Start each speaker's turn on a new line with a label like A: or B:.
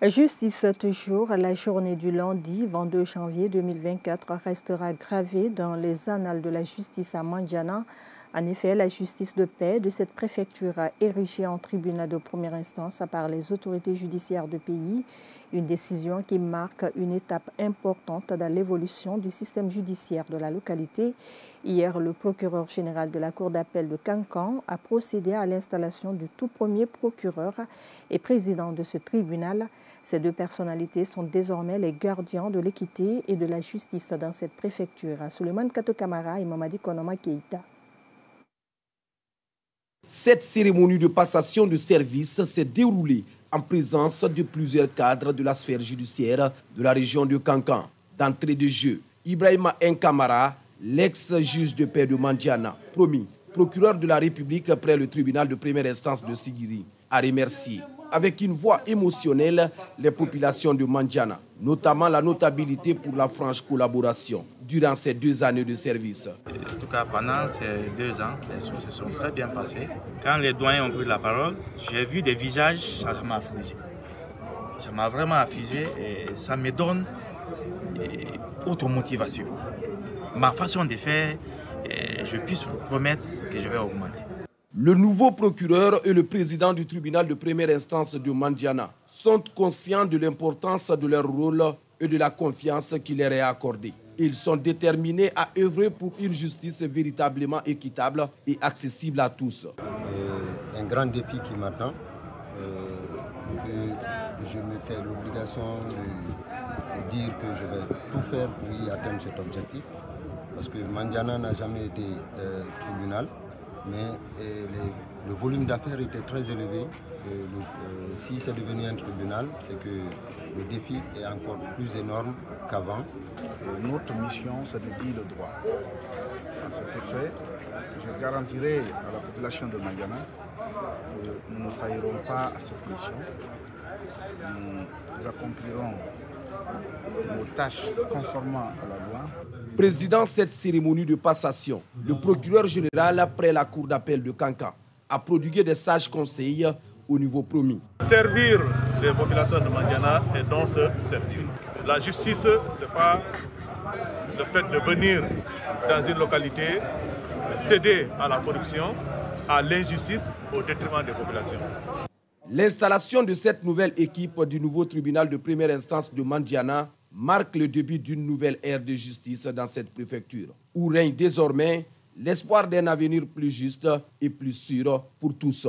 A: Justice toujours, la journée du lundi 22 janvier 2024 restera gravée dans les annales de la justice à Mandiana. En effet, la justice de paix de cette préfecture a érigé en tribunal de première instance par les autorités judiciaires du pays, une décision qui marque une étape importante dans l'évolution du système judiciaire de la localité. Hier, le procureur général de la Cour d'appel de Kankan a procédé à l'installation du tout premier procureur et président de ce tribunal. Ces deux personnalités sont désormais les gardiens de l'équité et de la justice dans cette préfecture. Souleymane Kato Kamara et Mamadi Konoma Keïta.
B: Cette cérémonie de passation de service s'est déroulée en présence de plusieurs cadres de la sphère judiciaire de la région de Kankan. D'entrée de jeu, Ibrahima Nkamara, l'ex-juge de paix de Mandiana, promis procureur de la République près le tribunal de première instance de Sigiri, a remercié avec une voix émotionnelle les populations de Mandiana, notamment la notabilité pour la franche collaboration durant ces 2 années de service.
C: En tout cas, pendant ces 2 ans, les choses se sont très bien passées. Quand les doyens ont pris la parole, j'ai vu des visages, ça m'a affligé. Ça m'a vraiment affligé et ça me donne autre motivation. Ma façon de faire, je puisse vous promettre que je vais augmenter.
B: Le nouveau procureur et le président du tribunal de première instance de Mandiana sont conscients de l'importance de leur rôle et de la confiance qui leur est accordée. Ils sont déterminés à œuvrer pour une justice véritablement équitable et accessible à tous.
D: Un grand défi qui m'attend. Je me fais l'obligation de dire que je vais tout faire pour y atteindre cet objectif. Parce que Mandiana n'a jamais été tribunal, mais le volume d'affaires était très élevé. Si c'est devenu un tribunal, c'est que le défi est encore plus énorme qu'avant.
E: Notre mission, c'est de dire le droit. À cet effet, je garantirai à la population de Mandiana que nous ne faillerons pas à cette mission. Nous accomplirons nos tâches conformément à la loi.
B: Président cette cérémonie de passation, le procureur général après la cour d'appel de Kankan a prodigué des sages conseils au niveau promis.
F: Servir les populations de Mandiana et donc se servir. La justice, ce n'est pas le fait de venir dans une localité, céder à la corruption, à l'injustice au détriment des populations.
B: L'installation de cette nouvelle équipe du nouveau tribunal de première instance de Mandiana marque le début d'une nouvelle ère de justice dans cette préfecture, où règne désormais l'espoir d'un avenir plus juste et plus sûr pour tous.